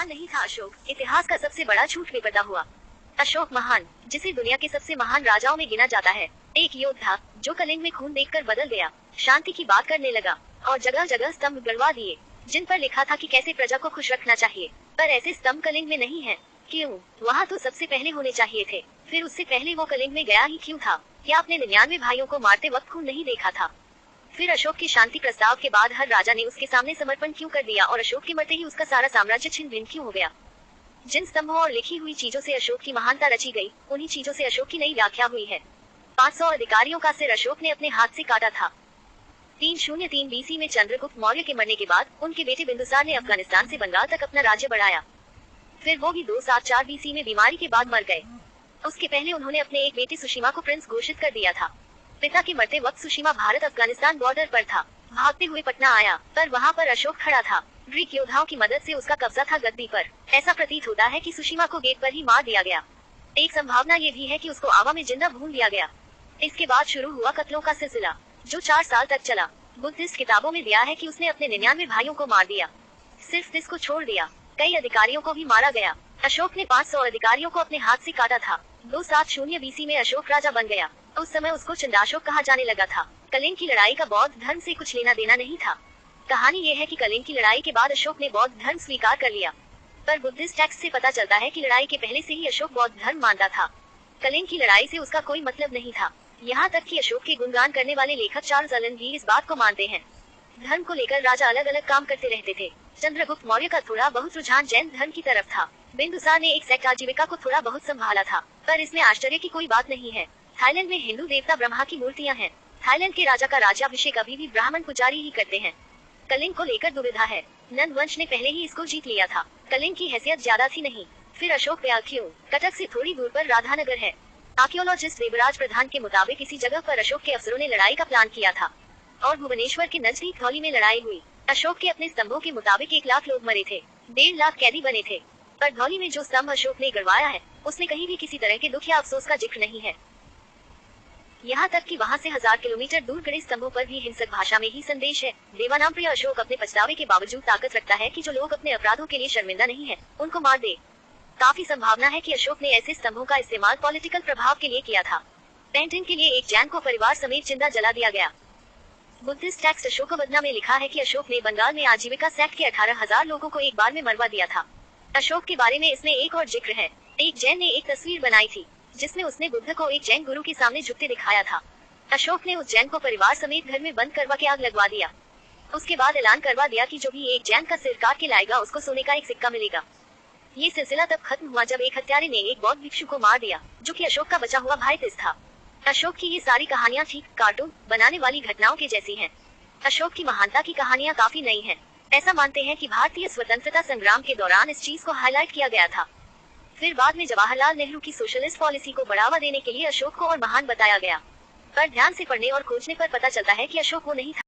महान नहीं था अशोक, इतिहास का सबसे बड़ा झूठ बेपर्दा हुआ। अशोक महान, जिसे दुनिया के सबसे महान राजाओं में गिना जाता है, एक योद्धा जो कलिंग में खून देखकर बदल गया, शांति की बात करने लगा और जगह जगह स्तंभ गड़वा दिए जिन पर लिखा था कि कैसे प्रजा को खुश रखना चाहिए। पर ऐसे स्तंभ कलिंग में नहीं है। क्यों? वहाँ तो सबसे पहले होने चाहिए थे। फिर उससे पहले वो कलिंग में गया ही क्यों था? क्या आपने 99 भाइयों को मारते वक्त खून नहीं देखा था? फिर अशोक के शांति प्रस्ताव के बाद हर राजा ने उसके सामने समर्पण क्यों कर दिया और अशोक के मरते ही उसका सारा साम्राज्य छिन्न भिन्न क्यों हो गया? जिन स्तंभों और लिखी हुई चीजों से अशोक की महानता रची गई, उन्हीं चीजों से अशोक की नई व्याख्या हुई है। 500 अधिकारियों का सिर अशोक ने अपने हाथ से काटा था। 303 बीसी में चंद्रगुप्त मौर्य के मरने के बाद उनके बेटे बिंदुसार ने अफगानिस्तान से बंगाल तक अपना राज्य बढ़ाया। फिर वो भी 274 बीसी में बीमारी के बाद मर गए। उसके पहले उन्होंने अपने एक बेटे सुशीमा को प्रिंस घोषित कर दिया था। पिता के मरते वक्त सुशीमा भारत अफगानिस्तान बॉर्डर पर था। भागते हुए पटना आया, पर वहाँ पर अशोक खड़ा था। ग्रीक योद्धाओं की मदद से उसका कब्जा था गद्दी पर। ऐसा प्रतीत होता है कि सुशीमा को गेट पर ही मार दिया गया। एक संभावना ये भी है कि उसको आवा में जिंदा भून दिया गया। इसके बाद शुरू हुआ कत्लों का सिलसिला, जो 4 साल तक चला। बुद्धिस्ट किताबों में दिया है कि उसने अपने 99 भाइयों को मार दिया, सिर्फ 30 को छोड़ दिया। कई अधिकारियों को भी मारा गया। अशोक ने 500 अधिकारियों को अपने हाथ से काटा था। 270 बीसी में अशोक राजा बन गया। उस समय उसको चंडाशोक कहा जाने लगा था। कलिंग की लड़ाई का बौद्ध धर्म से कुछ लेना देना नहीं था। कहानी ये है कि कलिंग की लड़ाई के बाद अशोक ने बौद्ध धर्म स्वीकार कर लिया, पर बुद्धिस्ट टेक्स्ट से पता चलता है कि लड़ाई के पहले से ही अशोक बौद्ध धर्म मानता था। कलिंग की लड़ाई से उसका कोई मतलब नहीं था। यहाँ तक कि अशोक के गुणगान करने वाले लेखक चार्ल्स अलन भी इस बात को मानते हैं। धर्म को लेकर राजा अलग अलग काम करते रहते थे। चंद्रगुप्त मौर्य का थोड़ा बहुत रुझान जैन धर्म की तरफ था। बिंदुसार ने एक सेक्ट आजीविका को थोड़ा बहुत संभाला था, पर इसमें आश्चर्य की कोई बात नहीं है। थाईलैंड में हिंदू देवता ब्रह्मा की मूर्तियां हैं। थाईलैंड के राजा का राज्याभिषेक अभी भी ब्राह्मण पुजारी ही करते हैं। कलिंग को लेकर दुविधा है। नंद वंश ने पहले ही इसको जीत लिया था। कलिंग की हैसियत ज्यादा थी नहीं। फिर अशोक गया क्यों? कटक से थोड़ी दूर पर राधानगर है। आर्कियोलॉजिस्ट देवराज प्रधान के मुताबिक इसी जगह पर अशोक के अफसरों ने लड़ाई का प्लान किया था और भुवनेश्वर के नजदीक धौली में लड़ाई हुई। अशोक के अपने स्तंभों के मुताबिक 1 लाख लोग मरे थे, 1.5 लाख कैदी बने थे। पर धौली में जो स्तंभ अशोक ने गड़वाया है, उसमें कहीं भी किसी तरह के दुख या अफसोस का जिक्र नहीं है। यहाँ तक कि वहाँ से 1000 किलोमीटर दूर गड़े स्तंभों पर भी हिंसक भाषा में ही संदेश है। देवानाम प्रिय अशोक अपने पछतावे के बावजूद ताकत रखता है कि जो लोग अपने अपराधों के लिए शर्मिंदा नहीं है, उनको मार दे। काफी संभावना है कि अशोक ने ऐसे स्तंभों का इस्तेमाल पॉलिटिकल प्रभाव के लिए किया था। पेंटिंग के लिए एक जैन को परिवार समेत जिंदा जला दिया गया। बुद्धिस्ट टेक्स्ट अशोकवदना में लिखा है कि अशोक ने बंगाल में आजीविका सेक्ट के 18,000 लोगों को एक बार में मरवा दिया था। अशोक के बारे में इसमें एक और जिक्र है। एक जैन ने एक तस्वीर बनाई थी जिसमें उसने बुद्ध को एक जैन गुरु के सामने झुकते दिखाया था। अशोक ने उस जैन को परिवार समेत घर में बंद करवा के आग लगवा दिया। उसके बाद ऐलान करवा दिया कि जो भी एक जैन का सिर काट के लाएगा उसको सोने का एक सिक्का मिलेगा। ये सिलसिला तब खत्म हुआ जब एक हत्यारे ने एक बौद्ध भिक्षु को मार दिया, जो कि अशोक का बचा हुआ भाई तिस था। अशोक की ये सारी कहानियाँ ठीक कार्टून बनाने वाली घटनाओं के जैसी हैं। अशोक की महानता की कहानियाँ काफी नई हैं। ऐसा मानते हैं कि भारतीय स्वतंत्रता संग्राम के दौरान इस चीज को हाईलाइट किया गया था। फिर बाद में जवाहरलाल नेहरू की सोशलिस्ट पॉलिसी को बढ़ावा देने के लिए अशोक को और महान बताया गया। पर ध्यान से पढ़ने और खोजने पर पता चलता है कि अशोक वो नहीं था।